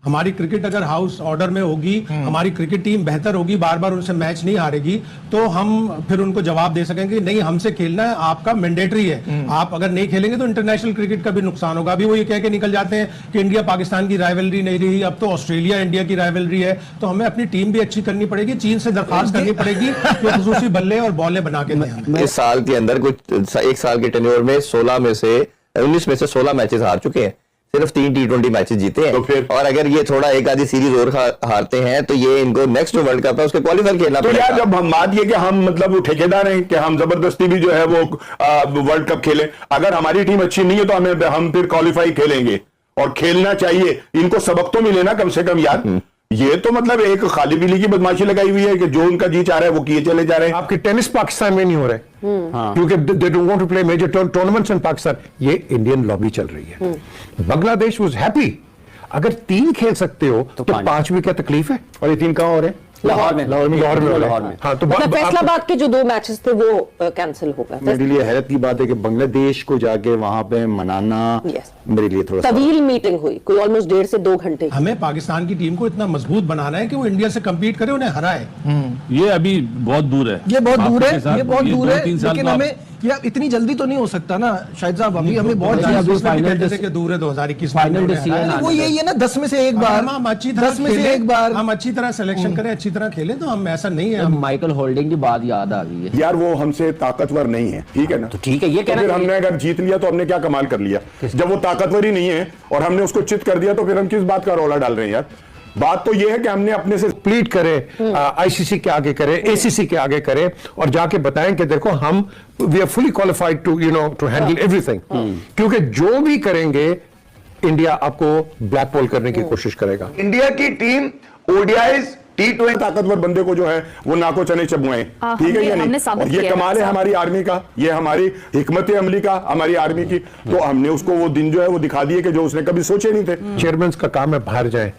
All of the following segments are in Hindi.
हमारी क्रिकेट अगर हाउस ऑर्डर में होगी, हमारी क्रिकेट टीम बेहतर होगी, बार बार उनसे मैच नहीं हारेगी, तो हम फिर उनको जवाब दे सकेंगे नहीं हमसे खेलना है, आपका मैंडेटरी है, आप अगर नहीं खेलेंगे तो इंटरनेशनल क्रिकेट का भी नुकसान होगा। अभी वो ये कह के निकल जाते हैं कि इंडिया पाकिस्तान की राइवलरी नहीं रही, अब तो ऑस्ट्रेलिया इंडिया की राइवलरी है, तो हमें अपनी टीम भी अच्छी करनी पड़ेगी, चीन से दरखास्त करनी पड़ेगी कि खुसूसी बल्ले और बॉलें बना के दें। इस साल के अंदर कुछ एक साल के टेन्योर में 19 में से 16 मैचेस हार चुके हैं, सिर्फ 3 T20 मैचेस जीते हैं। तो फिर और अगर ये थोड़ा एक आधी सीरीज और हारते हैं तो ये इनको नेक्स्ट जो वर्ल्ड कप है उसके क्वालिफाई खेलना तो पड़ेगा। यार जब हम बात ये कि हम मतलब ठेकेदार हैं कि हम जबरदस्ती भी जो है वो वर्ल्ड कप खेलें, अगर हमारी टीम अच्छी नहीं है तो हम फिर क्वालिफाई खेलेंगे और खेलना चाहिए। इनको सबक तो मिले ना कम से कम यार। ये तो मतलब एक खाली बिल्ली की बदमाशी लगाई हुई है कि जो उनका जी चाह रहा है वो किए चले जा रहे हैं। आपके टेनिस पाकिस्तान में नहीं हो रहे क्योंकि they don't want to play major tournaments in Pakistan. ये इंडियन लॉबी चल रही है। बांग्लादेश वाज हैप्पी, अगर 3 खेल सकते हो तो 5 भी क्या तकलीफ है। और ये 3 कहां हो रहे हैं? लाहौर में। हाँ, तो मतलब फैसलाबाद के जो 2 मैचेस थे वो कैंसिल हो गए। मेरे लिए हैरत की बात है कि बांग्लादेश को जाके वहां पे मनाना मेरे लिए थोड़ा तवील मीटिंग हुई, कोई ऑलमोस्ट 1.5 से 2 घंटे। हमें पाकिस्तान की टीम को इतना मजबूत बनाना है कि वो इंडिया से कम्पीट करे, उन्हें हराए। ये अभी बहुत दूर है, ये बहुत दूर है, लेकिन हमें या इतनी जल्दी तो नहीं हो सकता ना शाहिद साहब। अभी हमें बहुत दूर है 2021 फाइनल वो यही है ना, 10 में से एक बार, हम अच्छी तरह 10 में से एक बार हम अच्छी तरह सिलेक्शन करें, अच्छी तरह खेलें, तो हम ऐसा नहीं है। माइकल होल्डिंग की बात याद आ गई है यार, वो हमसे ताकतवर नहीं है, ठीक है ना? तो ठीक है, ये कहना फिर हमने अगर जीत लिया तो हमने क्या कमाल कर लिया? जब वो ताकतवर ही नहीं है और हमने उसको चित कर दिया तो फिर हम किस बात का रौला डाल रहे हैं यार? बात तो ये है कि हमने अपने से प्लीट करे, आईसीसी के आगे करे, एसीसी के आगे करे और जाके बताएं कि देखो हम we are fully qualified to to handle everything. क्योंकि जो भी करेंगे इंडिया आपको ब्लैकबॉल करने की कोशिश करेगा। इंडिया की टीम ओडीआईज T20 ताकतवर बंदे को जो है वो नाको चने चबुआए, ठीक है या नहीं? और ये कमाल है हमारी आर्मी का, ये हमारी हिकमत अमली का, हमारी आर्मी की। तो हमने उसको वो दिन जो है वो दिखा दिए कि जो उसने कभी सोचे नहीं थे। चेयरमैन का काम है बाहर जाए।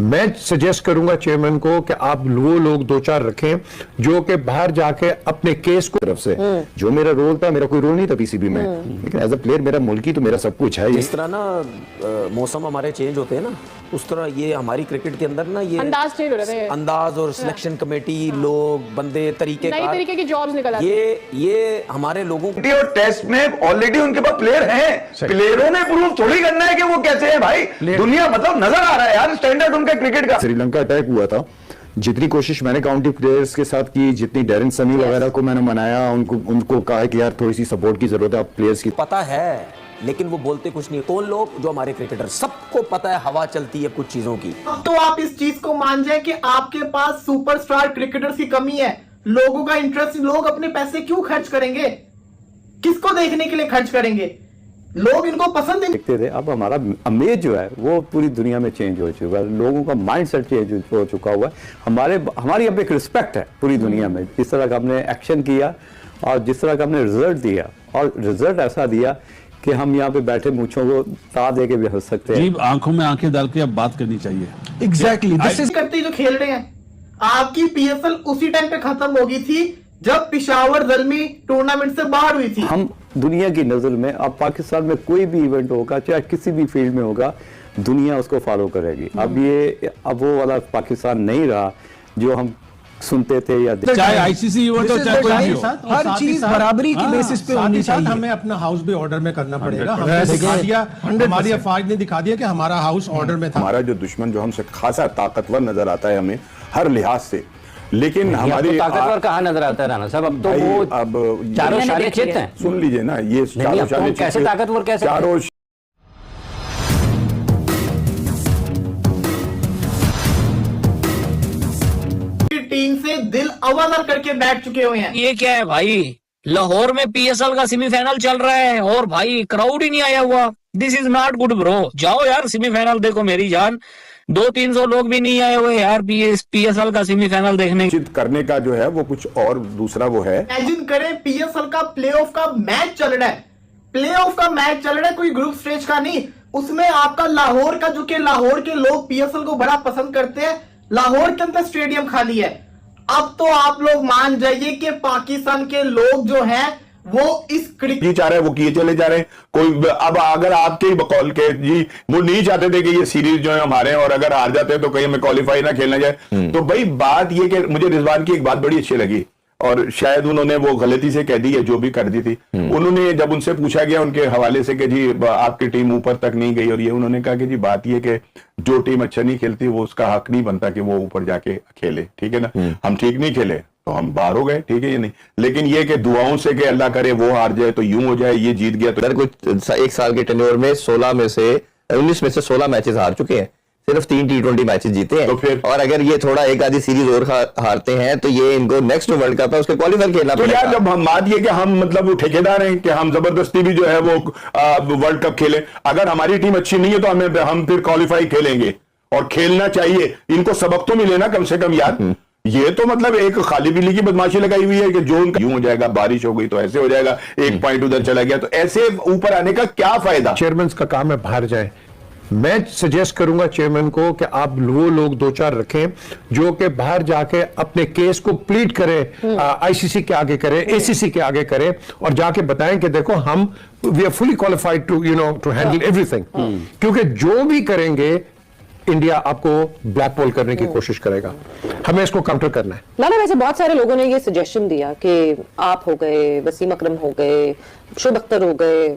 मैं सजेस्ट करूंगा चेयरमैन को कि आप वो लोग 2-4 रखें जो कि बाहर जाके अपने केस को तरफ से जो मेरा रोल था, मेरा कोई रोल नहीं था पीसीबी में, लेकिन एज अ प्लेयर मेरा मुल्की तो मेरा सब कुछ है। जिस तरह ना मौसम हमारे चेंज होते हैं ना, उस तरह ये हमारी क्रिकेट के अंदर ना ये अंदाज चेंज हो रहे थे, अंदाज और सिलेक्शन कमेटी लोग बंदे तरीके नई तरीके की जॉब्स निकल आती हैं। ये हमारे लोगों को और टेस्ट में ऑलरेडी उनके पास प्लेयर हैं, प्लेयरों ने प्रूव थोड़ी करना है कि वो कैसे हैं भाई। दुनिया मतलब नजर आ रहा है यार स्टैंडर्ड उनका क्रिकेट का। श्रीलंका अटैक हुआ था, जितनी कोशिश मैंने काउंटी प्लेयर्स के साथ की, जितनी डेरिन समी वगैरह को मैंने मनाया, उनको कहा कि यार थोड़ी सी सपोर्ट की जरूरत है प्लेयर्स की। पता है लेकिन वो बोलते कुछ नहीं। कौन लोग? जो हमारे क्रिकेटर, सबको पता है हवा चलती है कुछ चीजों की। अब तो आप इस चीज को मान जाए कि आपके पास सुपरस्टार क्रिकेटर्स की कमी है, लोगों का इंटरेस्ट, लोग अपने पैसे क्यों खर्च करेंगे? किसको देखने के लिए खर्च करेंगे? लोग इनको पसंद नहीं देखते थे। अब हमारा इमेज जो है वो पूरी दुनिया में चेंज हो चुका है, लोगों का माइंडसेट चेंज हो चुका हुआ है। हमारी अब एक रिस्पेक्ट है पूरी दुनिया में, जिस तरह का हमने एक्शन किया और जिस तरह का हमने रिजल्ट दिया, और रिजल्ट ऐसा दिया कि हम यहाँ पे बैठे मूंछों को ता दे के भी हंस सकते हैं। आंखों में आंखें डाल के अब बात करनी चाहिए। एग्जैक्टली करते जो खेल रहे हैं। आपकी पीएसएल उसी टाइम पे खत्म हो गई थी जब पिशावर ज़ल्मी टूर्नामेंट से बाहर हुई थी। हम दुनिया की नजर में अब पाकिस्तान में कोई भी इवेंट होगा, चाहे किसी भी फील्ड में होगा, दुनिया उसको फॉलो करेगी। अब वो वाला पाकिस्तान नहीं रहा जो हम सुनते थे या चाहे आईसीसी इवेंट हो चाहे कोई भी हो, हर चीज बराबरी की बेसिस पे होनी चाहिए। हमें अपना हाउस भी ऑर्डर में करना पड़ेगा। हमने दिखा दिया, हमारी अफवाज ने दिखा दिया कि हमारा हाउस ऑर्डर में था। हमारा जो दुश्मन जो हमसे खासा ताकतवर नजर आता है हमें हर लिहाज से, लेकिन हमारी ताकतवर कहाँ नजर आता है राणा साहब? अब तो वो अब चारों शाले चित हैं। सुन लीजिए ना, ये चारों शाले कैसे ताकतवर, कैसे चारों टीम से दिल अवादर करके बैठ चुके हुए हैं। ये क्या है भाई? लाहौर में पीएसएल का सेमीफाइनल चल रहा है और भाई क्राउड ही नहीं आया हुआ। This is not good bro. जाओ यार सेमीफाइनल देखो मेरी जान। 200-300 लोग भी नहीं आए हुए यार पीएसएल का सेमीफाइनल देखने। करने का जो है वो कुछ और दूसरा वो है। इमेजिन करें पीएसएल का प्लेऑफ का मैच चल रहा है, प्लेऑफ का मैच चल रहा है, कोई ग्रुप स्टेज का नहीं। उसमें आपका लाहौर का, जो कि लाहौर के लोग पीएसएल को बड़ा पसंद करते हैं, लाहौर के अंदर स्टेडियम खाली है। अब तो आप लोग मान जाइए कि पाकिस्तान के लोग जो हैं वो इस जी चाह रहे हैं वो किए चले जा रहे हैं। कोई अब अगर आपके ही बकौल के जी वो नहीं चाहते थे कि ये सीरीज जो है हमारे, और अगर हार जाते हैं तो कहीं हमें क्वालिफाई ना खेलना जाए। तो भाई बात ये कि मुझे रिजवान की एक बात बड़ी अच्छी लगी, और शायद उन्होंने वो गलती से कह दी है जो भी कर दी थी। उन्होंने जब उनसे पूछा गया उनके हवाले से कि जी आपकी टीम ऊपर तक नहीं गई, और ये उन्होंने कहा कि जी बात ये कि जो टीम अच्छा नहीं खेलती वो उसका हक नहीं बनता कि वो ऊपर जाके खेले, ठीक है ना। हम ठीक नहीं खेले तो हम बाहर हो गए, ठीक है ये नहीं, लेकिन ये कि दुआओं से कि अल्लाह करे वो हार जाए तो यूं हो जाए, ये जीत गया तो कुछ एक साल के टेन्योर में 19 में से 16 मैचेस हार चुके हैं, सिर्फ 3 T20 मैचेस जीते हैं। तो फिर और अगर ये थोड़ा एक आधी सीरीज और हारते हैं तो ये इनको नेक्स्ट वर्ल्ड कप है उसके क्वालिफाई खेलना तो पड़ेगा। यार जब हम बात ये कि हम मतलब ठेकेदार हैं कि हम जबरदस्ती भी जो है वो वर्ल्ड कप खेलें, अगर हमारी टीम अच्छी नहीं है तो हम फिर क्वालिफाई खेलेंगे, और खेलना चाहिए। इनको सबक तो मिले ना कम से कम यार। ये तो मतलब एक खाली बिल्ली की बदमाशी लगाई हुई है कि जो उनका यूं हो जाएगा, बारिश हो गई तो ऐसे हो जाएगा, एक पॉइंट उधर चला गया, तो ऐसे ऊपर आने का क्या फायदा। चेयरमैन का काम है बाहर जाए। मैं सजेस्ट करूंगा चेयरमैन को कि आप वो लोग 2-4 रखें जो कि बाहर जाके अपने केस को प्लीड करें, आईसीसी के आगे करें, एसीसी के आगे करें, और जाके बताएं कि देखो हम we are fully qualified to to handle everything. क्योंकि जो भी करेंगे इंडिया आपको ब्लैक बॉल करने की कोशिश करेगा, हमें इसको काउंटर करना है। लाला, वैसे बहुत सारे लोगों ने ये सजेशन दिया कि आप हो गए, वसीम अकरम हो गए, शुभ अख्तर हो गए,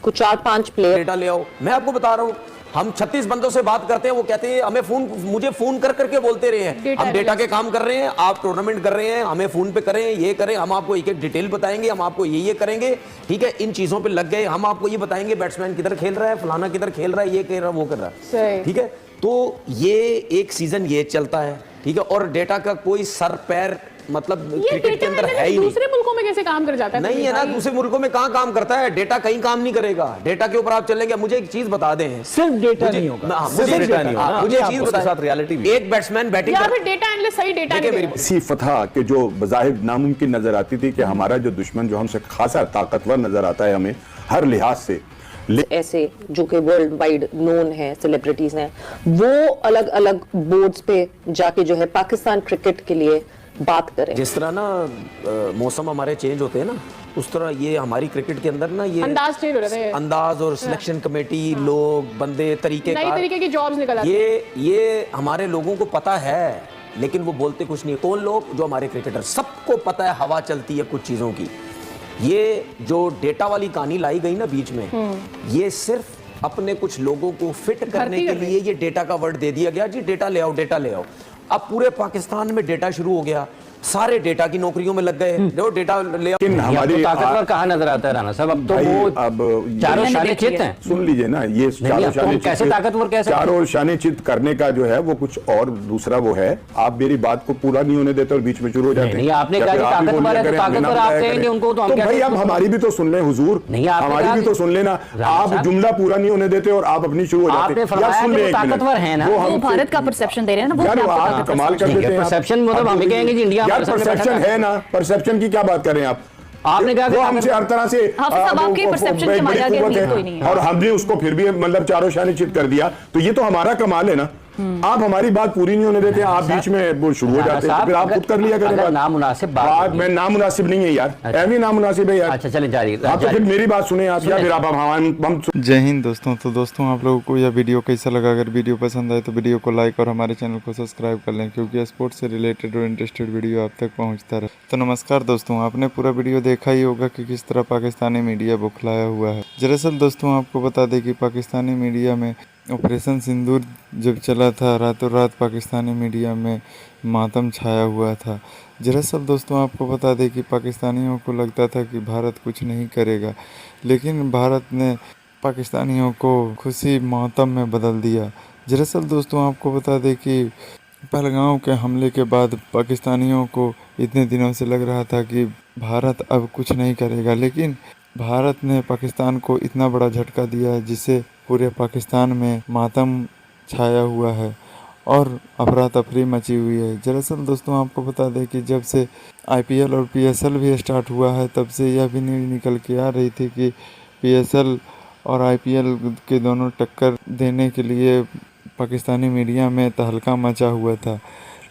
कुछ 4-5 प्लेयर डेटा ले आओ। मैं आपको बता रहा हूँ, हम 36 बंदों से बात करते हैं, वो कहते हैं हमें मुझे फोन कर करके बोलते रहे हैं हम डेटा के काम कर रहे हैं, आप टूर्नामेंट कर रहे हैं, हमें फोन पे करें, ये करें, हम आपको एक एक डिटेल बताएंगे, हम आपको ये करेंगे, ठीक है। इन चीजों पे लग गए, हम आपको ये बताएंगे बैट्समैन किधर खेल रहा है, फलाना किधर खेल रहा है, ये कर रहा है, वो कर रहा है, ठीक है। तो ये एक सीजन ये चलता है, ठीक है, और डेटा का कोई सर पैर मतलब क्रिकेट के अंदर है ही नहीं। दूसरे मुल्कों में कैसे काम कर जाता है? नहीं है ना, दूसरे मुल्कों में कहाँ काम करता है, डेटा कहीं काम नहीं करेगा, डेटा के ऊपर आप चलेंगे। मुझे एक चीज बता दें, सिर्फ डेटा नहीं होगा, मुझे चीज बताएं, एक बैट्समैन बैटिंग या फिर डेटा एनालिस्ट सही डेटा नहीं देगा। इसी फतह के जो बज़ाहिर नामुमकिन नजर आती थी कि हमारा जो दुश्मन जो हमसे खासा ताकतवर नजर आता है हमें हर लिहाज से, ऐसे जो कि वर्ल्ड वाइड नोन है, सेलिब्रिटीज हैं, वो अलग अलग बोर्ड्स पे जाके जो है पाकिस्तान क्रिकेट के लिए बात करें। जिस तरह ना मौसम हमारे चेंज होते हैं ना, उस तरह ये हमारी क्रिकेट के अंदर ना ये अंदाज चेंज हो रहे थे, अंदाज और सिलेक्शन कमेटी, लोग, बंदे, तरीके, नई तरीके की जॉब्स निकल आती हैं। ये हमारे लोगों को पता है, लेकिन वो बोलते कुछ नहीं। कौन लोग? जो हमारे क्रिकेटर, सबको पता है हवा चलती है कुछ चीजों की। ये जो डेटा वाली कहानी लाई गई ना बीच में, ये सिर्फ अपने कुछ लोगों को फिट करने के लिए ये डेटा का वर्ड दे दिया गया, जी डेटा ले आओ, डेटा ले आओ। अब पूरे पाकिस्तान में डेटा शुरू हो गया, सारे डेटा की नौकरियों में लग गए, जो डेटा ले आओ। हमारी ताकतवर कहाँ नजर आता है राणा साहब? अब तो वो अब चारों शाने चित हैं। सुन लीजिए ना, ये चारों शाने कैसे ताकतवर, कैसे चारों शाने चित करने का जो है वो कुछ और दूसरा वो है। आप मेरी बात को पूरा नहीं होने देते और बीच में शुरू हो जाते हैं। आपने कहा ताकतवर है तो ताकतवर आप कहेंगे उनको, तो हम भाई अब हमारी भी तो सुन लें हुजूर, हमारी भी तो सुन लेना। आप जुमला पूरा नहीं होने देते और आप अपनी शुरू हो जाते हैं। ताकतवर है ना, वो भारत का परसेप्शन दे रहे हैं ना, वो आप कमाल कर देते हैं। परसेप्शन मतलब हम कहेंगे जी इंडिया परसेप्शन है ना, परसेप्शन की क्या बात कर रहे हैं आप? आपने कहा वो हमसे हर तरह से आपके परसेप्शन के माजा के नहीं कोई नहीं है, और हमने उसको फिर भी मतलब चारों शाने चित कर दिया, तो ये तो हमारा कमाल है ना। आप हमारी बात पूरी नहीं होने देते, आप बीच में वो शुरू हो जाते हैं, फिर आप खुद कर लिया करें। नामुनासिब बात मैं नामुनासिब नहीं है यार, ऐवी नामुनासिब है यार। अच्छा चलें जारी, आप तो फिर मेरी बात सुने आप, या फिर आप हम। जय हिंद दोस्तों। तो दोस्तों आप लोगों को यह वीडियो कैसा लगा? अगर वीडियो पसंद आए तो वीडियो को लाइक और हमारे चैनल को सब्सक्राइब कर लें, क्योंकि स्पोर्ट्स से रिलेटेड और इंटरेस्टेड वीडियो आप तक पहुंचता रहे। तो नमस्कार दोस्तों, आपने पूरा वीडियो देखा ही होगा कि किस तरह पाकिस्तानी मीडिया बौखलाया हुआ है। दरअसल दोस्तों आपको बता दें कि पाकिस्तानी मीडिया में ऑपरेशन सिंदूर जब चला था, रातों रात पाकिस्तानी मीडिया में मातम छाया हुआ था। दरअसल दोस्तों आपको बता दें कि पाकिस्तानियों को लगता था कि भारत कुछ नहीं करेगा, लेकिन भारत ने पाकिस्तानियों को खुशी मातम में बदल दिया। दरअसल दोस्तों आपको बता दें कि पहलगाम के हमले के बाद पाकिस्तानियों को इतने दिनों से लग रहा था कि भारत अब कुछ नहीं करेगा, लेकिन भारत ने पाकिस्तान को इतना बड़ा झटका दिया जिससे पूरे पाकिस्तान में मातम छाया हुआ है और अफरा तफरी मची हुई है। दरअसल दोस्तों आपको बता दें कि जब से IPL और PSL भी स्टार्ट हुआ है, तब से यह भी न्यूज़ निकल के आ रही थी कि PSL और IPL के दोनों टक्कर देने के लिए पाकिस्तानी मीडिया में तहलका मचा हुआ था।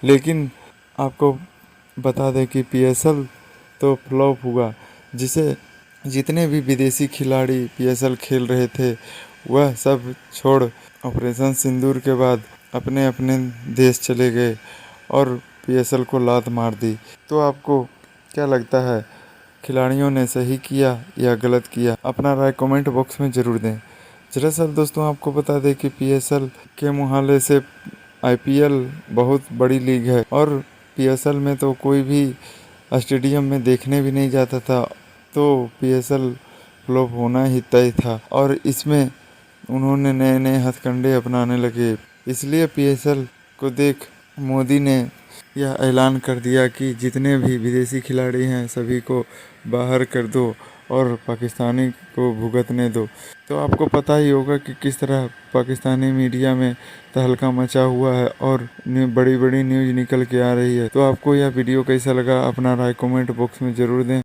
लेकिन आपको बता दें कि PSL तो फ्लॉप हुआ, जिसे जितने भी विदेशी खिलाड़ी पीएसएल खेल रहे थे वह सब छोड़ ऑपरेशन सिंदूर के बाद अपने अपने देश चले गए और पीएसएल को लात मार दी। तो आपको क्या लगता है, खिलाड़ियों ने सही किया या गलत किया? अपना राय कमेंट बॉक्स में ज़रूर दें। दरअसल दोस्तों आपको बता दें कि पीएसएल के मुहाले से आईपीएल बहुत बड़ी लीग है और पीएसएल में तो कोई भी स्टेडियम में देखने भी नहीं जाता था, तो पीएसएल फ्लॉप होना ही तय था और इसमें उन्होंने नए नए हथकंडे अपनाने लगे। इसलिए पीएसएल को देख मोदी ने यह ऐलान कर दिया कि जितने भी विदेशी खिलाड़ी हैं सभी को बाहर कर दो और पाकिस्तानी को भुगतने दो। तो आपको पता ही होगा कि किस तरह पाकिस्तानी मीडिया में तहलका मचा हुआ है और बड़ी बड़ी न्यूज़ निकल के आ रही है। तो आपको यह वीडियो कैसा लगा, अपना राय कमेंट बॉक्स में ज़रूर दें।